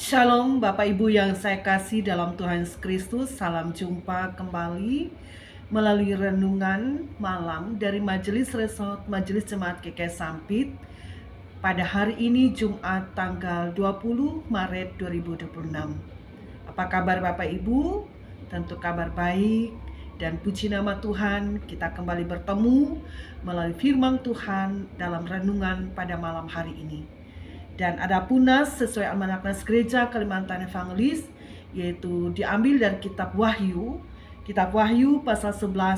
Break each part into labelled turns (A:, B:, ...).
A: Shalom Bapak Ibu yang saya kasih dalam Tuhan Yesus Kristus. Salam jumpa kembali melalui renungan malam dari Majelis Resort Majelis Jemaat GKI Sampit pada hari ini Jumat tanggal 20 Maret 2026. Apa kabar Bapak Ibu? Tentu kabar baik dan puji nama Tuhan, kita kembali bertemu melalui firman Tuhan dalam renungan pada malam hari ini. Dan ada punas sesuai almanak Nas Gereja Kalimantan Evangelis, yaitu diambil dari kitab Wahyu pasal 11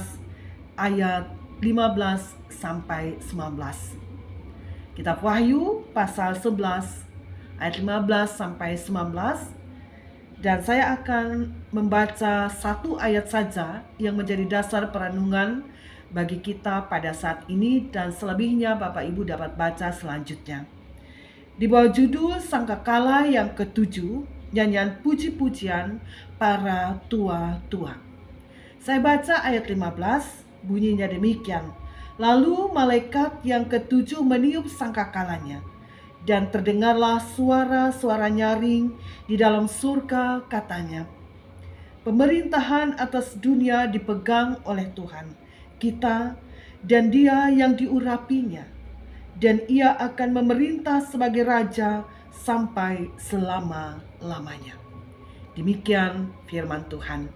A: ayat 15 sampai 19. Kitab Wahyu pasal 11 ayat 15 sampai 19. Dan saya akan membaca satu ayat saja yang menjadi dasar perenungan bagi kita pada saat ini, dan selebihnya Bapak Ibu dapat baca selanjutnya. Di bawah judul Sangkakala yang ketujuh, nyanyian puji-pujian para tua-tua. Saya baca ayat 15, bunyinya demikian. Lalu malaikat yang ketujuh meniup sangkakalanya, dan terdengarlah suara-suara nyaring di dalam surga, katanya, pemerintahan atas dunia dipegang oleh Tuhan kita dan Dia yang diurapinya, dan Ia akan memerintah sebagai Raja sampai selama-lamanya. Demikian firman Tuhan.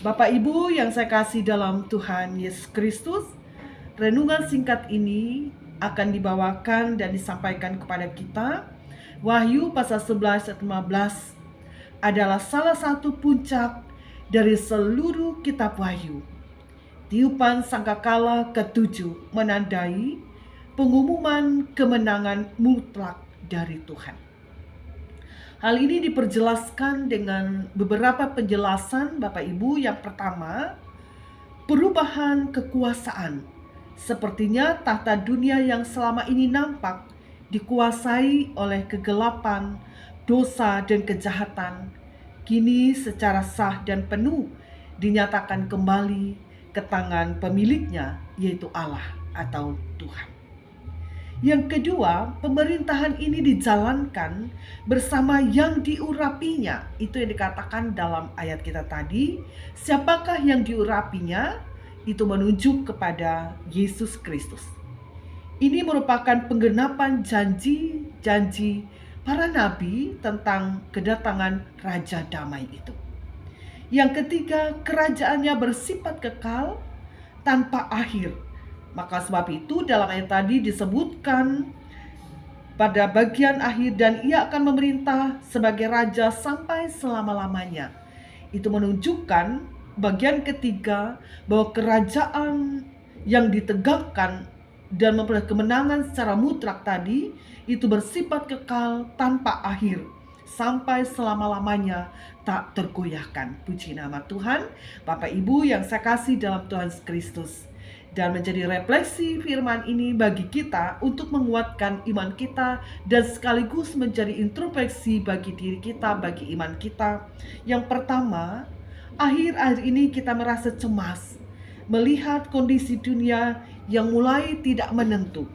A: Bapak Ibu yang saya kasih dalam Tuhan Yesus Kristus, renungan singkat ini akan dibawakan dan disampaikan kepada kita. Wahyu pasal 11 ayat 15 adalah salah satu puncak dari seluruh kitab Wahyu. Tiupan sangkakala ketujuh menandai pengumuman kemenangan mutlak dari Tuhan. Hal ini diperjelaskan dengan beberapa penjelasan Bapak Ibu. Yang pertama, perubahan kekuasaan. Sepertinya tahta dunia yang selama ini nampak dikuasai oleh kegelapan, dosa dan kejahatan, kini secara sah dan penuh dinyatakan kembali ke tangan pemiliknya, yaitu Allah atau Tuhan. Yang kedua, pemerintahan ini dijalankan bersama yang diurapinya. Itu yang dikatakan dalam ayat kita tadi. Siapakah yang diurapinya? Itu menunjuk kepada Yesus Kristus. Ini merupakan penggenapan janji-janji para nabi tentang kedatangan Raja Damai itu. Yang ketiga, kerajaannya bersifat kekal tanpa akhir. Maka sebab itu dalam ayat tadi disebutkan pada bagian akhir, dan Ia akan memerintah sebagai Raja sampai selama-lamanya. Itu menunjukkan bagian ketiga bahwa kerajaan yang ditegakkan dan memperoleh kemenangan secara mutlak tadi itu bersifat kekal tanpa akhir sampai selama-lamanya, tak tergoyahkan. Puji nama Tuhan. Bapak Ibu yang saya kasih dalam Tuhan Kristus, dan menjadi refleksi firman ini bagi kita untuk menguatkan iman kita dan sekaligus menjadi introspeksi bagi diri kita, bagi iman kita. Yang pertama, akhir-akhir ini kita merasa cemas melihat kondisi dunia yang mulai tidak menentu.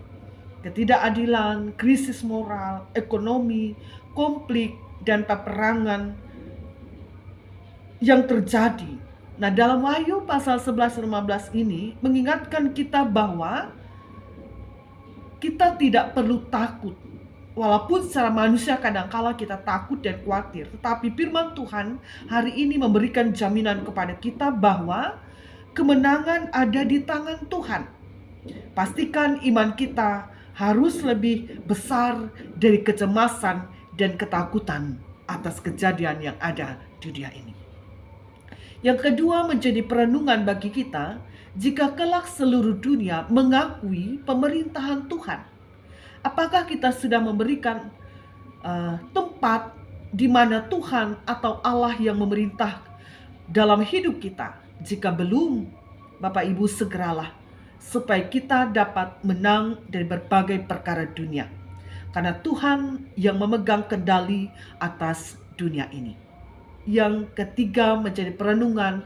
A: Ketidakadilan, krisis moral, ekonomi, konflik, dan peperangan yang terjadi. Nah, dalam Wahyu pasal 11-15 ini mengingatkan kita bahwa kita tidak perlu takut. Walaupun secara manusia kadangkala kita takut dan khawatir, tetapi firman Tuhan hari ini memberikan jaminan kepada kita bahwa kemenangan ada di tangan Tuhan. Pastikan iman kita harus lebih besar dari kecemasan dan ketakutan atas kejadian yang ada di dunia ini. Yang kedua, menjadi perenungan bagi kita, jika kelak seluruh dunia mengakui pemerintahan Tuhan, apakah kita sudah memberikan tempat di mana Tuhan atau Allah yang memerintah dalam hidup kita? Jika belum, Bapak Ibu segeralah, supaya kita dapat menang dari berbagai perkara dunia, karena Tuhan yang memegang kendali atas dunia ini. Yang ketiga, menjadi perenungan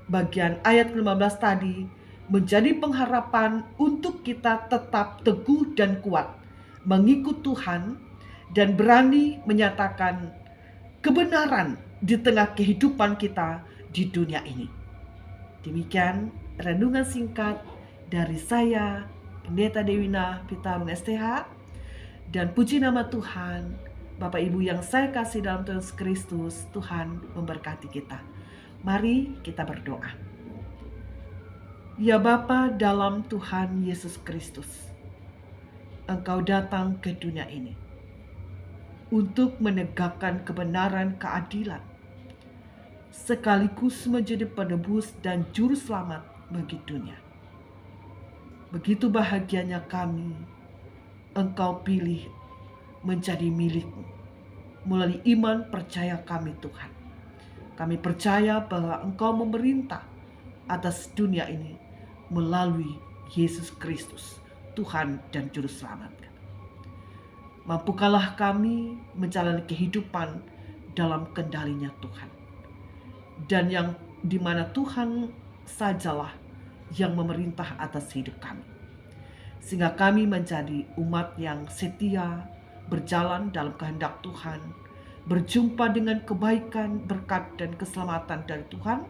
A: bagian ayat 15 tadi, menjadi pengharapan untuk kita tetap teguh dan kuat mengikut Tuhan dan berani menyatakan kebenaran di tengah kehidupan kita di dunia ini. Demikian renungan singkat dari saya, Pendeta Dewina Pitarun STH, dan puji nama Tuhan. Bapak Ibu yang saya kasih dalam Tuhan Yesus Kristus, Tuhan memberkati kita. Mari kita berdoa. Ya Bapa dalam Tuhan Yesus Kristus, Engkau datang ke dunia ini untuk menegakkan kebenaran, keadilan, sekaligus menjadi penebus dan juru selamat bagi dunia. Begitu bahagianya kami, Engkau pilih menjadi milik-Mu. Melalui iman percaya kami Tuhan. Kami percaya bahwa Engkau memerintah atas dunia ini melalui Yesus Kristus, Tuhan dan Juru Selamat. Mampukanlah kami menjalani kehidupan dalam kendalinya Tuhan. Dan yang dimana Tuhan sajalah yang memerintah atas hidup kami. Sehingga kami menjadi umat yang setia, berjalan dalam kehendak Tuhan, berjumpa dengan kebaikan, berkat, dan keselamatan dari Tuhan.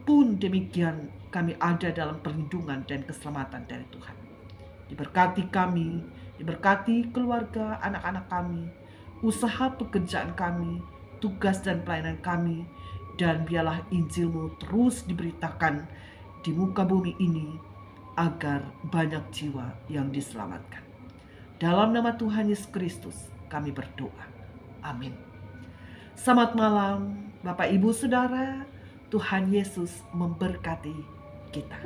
A: Pun demikian kami ada dalam perlindungan dan keselamatan dari Tuhan. Diberkati kami, diberkati keluarga, anak-anak kami, usaha pekerjaan kami, tugas dan pelayanan kami, dan biarlah Injil-Mu terus diberitakan di muka bumi ini agar banyak jiwa yang diselamatkan. Dalam nama Tuhan Yesus Kristus kami berdoa. Amin. Selamat malam Bapak Ibu Saudara, Tuhan Yesus memberkati kita.